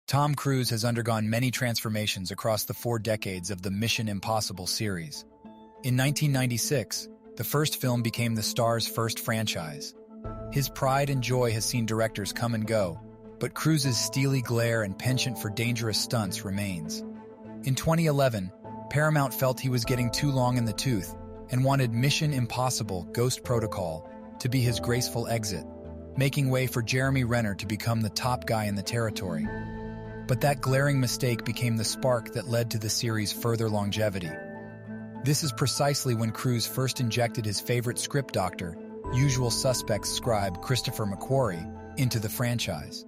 Tom Cruise has undergone many transformations across the 4 decades of the Mission Impossible series. In 1996, the first film became the star's first franchise. His pride and joy has seen directors come and go, but Cruise's steely glare and penchant for dangerous stunts remains. In 2011, Paramount felt he was getting too long in the tooth and wanted Mission Impossible: Ghost Protocol to be his graceful exit, making way for Jeremy Renner to become the top guy in the territory. But that glaring mistake became the spark that led to the series' further longevity. This is precisely when Cruise first injected his favorite script doctor, Usual Suspects scribe Christopher McQuarrie, into the franchise.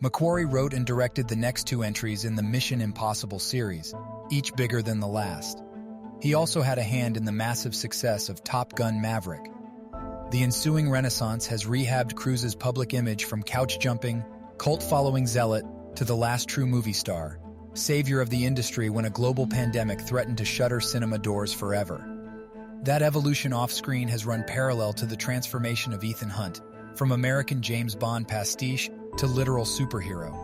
McQuarrie wrote and directed the next 2 entries in the Mission Impossible series, each bigger than the last. He also had a hand in the massive success of Top Gun: Maverick. The ensuing renaissance has rehabbed Cruise's public image from couch-jumping, cult-following zealot to the last true movie star, savior of the industry when a global pandemic threatened to shutter cinema doors forever. That evolution off-screen has run parallel to the transformation of Ethan Hunt, from American James Bond pastiche to literal superhero.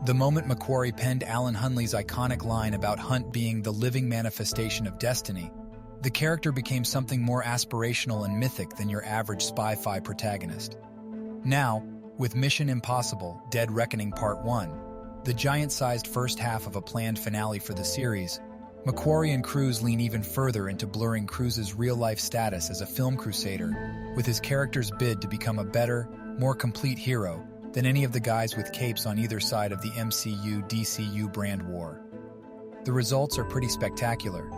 The moment McQuarrie penned Alan Hunley's iconic line about Hunt being the living manifestation of destiny, the character became something more aspirational and mythic than your average spy-fi protagonist. Now, with Mission Impossible: Dead Reckoning Part 1, the giant-sized first half of a planned finale for the series, McQuarrie and Cruise lean even further into blurring Cruise's real-life status as a film crusader, with his character's bid to become a better, more complete hero than any of the guys with capes on either side of the MCU-DCU brand war. The results are pretty spectacular.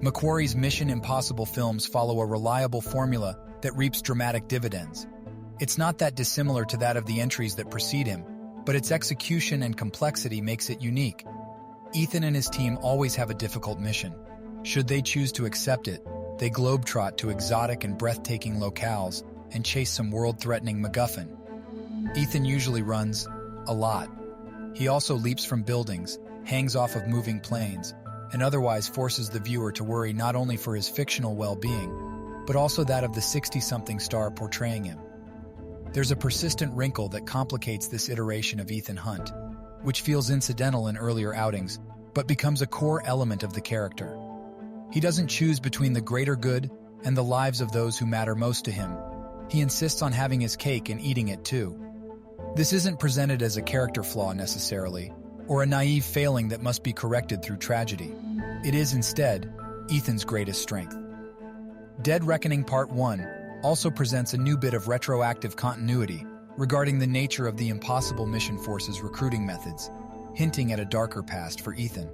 McQuarrie's Mission Impossible films follow a reliable formula that reaps dramatic dividends. It's not that dissimilar to that of the entries that precede him, but its execution and complexity makes it unique. Ethan and his team always have a difficult mission. Should they choose to accept it, they globetrot to exotic and breathtaking locales and chase some world-threatening MacGuffin. Ethan usually runs a lot. He also leaps from buildings, hangs off of moving planes, and otherwise forces the viewer to worry not only for his fictional well-being, but also that of the 60-something star portraying him. There's a persistent wrinkle that complicates this iteration of Ethan Hunt, which feels incidental in earlier outings, but becomes a core element of the character. He doesn't choose between the greater good and the lives of those who matter most to him. He insists on having his cake and eating it too. This isn't presented as a character flaw necessarily, or a naive failing that must be corrected through tragedy. It is instead Ethan's greatest strength. Dead Reckoning Part 1 also presents a new bit of retroactive continuity regarding the nature of the Impossible Mission Force's recruiting methods, hinting at a darker past for Ethan.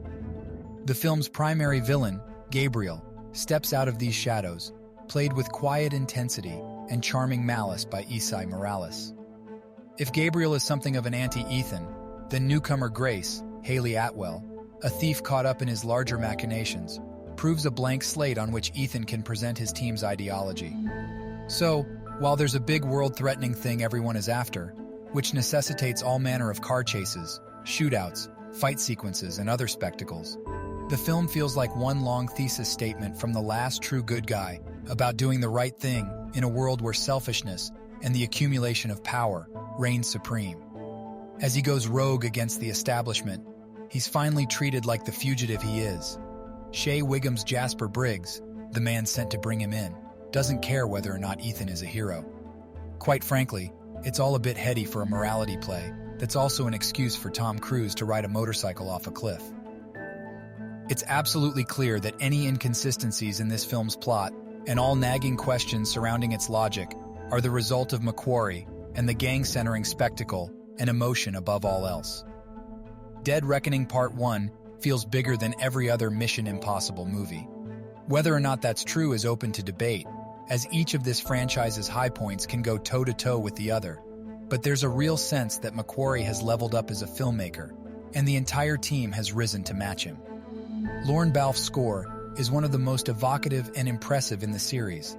The film's primary villain, Gabriel, steps out of these shadows, played with quiet intensity and charming malice by Esai Morales. If Gabriel is something of an anti-Ethan, then newcomer Grace, Haley Atwell, a thief caught up in his larger machinations, proves a blank slate on which Ethan can present his team's ideology. So, while there's a big world-threatening thing everyone is after, which necessitates all manner of car chases, shootouts, fight sequences, and other spectacles, the film feels like one long thesis statement from the last true good guy about doing the right thing in a world where selfishness and the accumulation of power reign supreme. As he goes rogue against the establishment, he's finally treated like the fugitive he is. Shea Whigham's Jasper Briggs, the man sent to bring him in, doesn't care whether or not Ethan is a hero. Quite frankly, it's all a bit heady for a morality play that's also an excuse for Tom Cruise to ride a motorcycle off a cliff. It's absolutely clear that any inconsistencies in this film's plot and all nagging questions surrounding its logic are the result of McQuarrie and the gang-centering spectacle and emotion above all else. Dead Reckoning Part 1 feels bigger than every other Mission Impossible movie. Whether or not that's true is open to debate, as each of this franchise's high points can go toe-to-toe with the other. But there's a real sense that McQuarrie has leveled up as a filmmaker, and the entire team has risen to match him. Lorne Balfe's score is one of the most evocative and impressive in the series,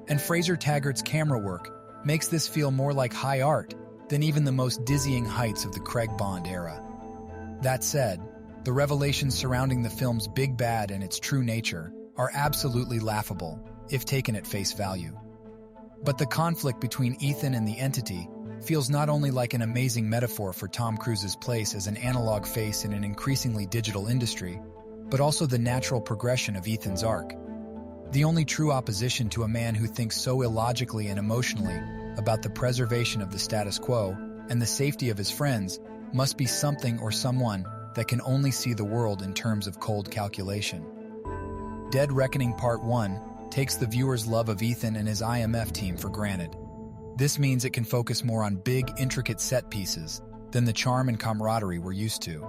and Fraser Taggart's camera work makes this feel more like high art than even the most dizzying heights of the Craig Bond era. That said, the revelations surrounding the film's big bad and its true nature are absolutely laughable, if taken at face value. But the conflict between Ethan and the Entity feels not only like an amazing metaphor for Tom Cruise's place as an analog face in an increasingly digital industry, but also the natural progression of Ethan's arc. The only true opposition to a man who thinks so illogically and emotionally about the preservation of the status quo and the safety of his friends must be something or someone that can only see the world in terms of cold calculation. Dead Reckoning Part 1 takes the viewer's love of Ethan and his IMF team for granted. This means it can focus more on big, intricate set pieces than the charm and camaraderie we're used to.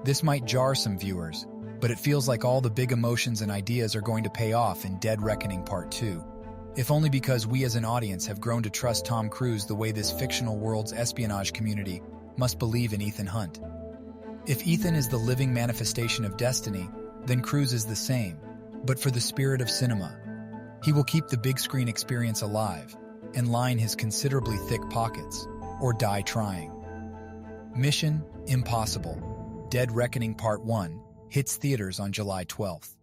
This might jar some viewers, but it feels like all the big emotions and ideas are going to pay off in Dead Reckoning Part 2. If only because we as an audience have grown to trust Tom Cruise the way this fictional world's espionage community must believe in Ethan Hunt. If Ethan is the living manifestation of destiny, then Cruise is the same, but for the spirit of cinema. He will keep the big screen experience alive and line his considerably thick pockets, or die trying. Mission Impossible: Dead Reckoning Part 1 hits theaters on July 12th.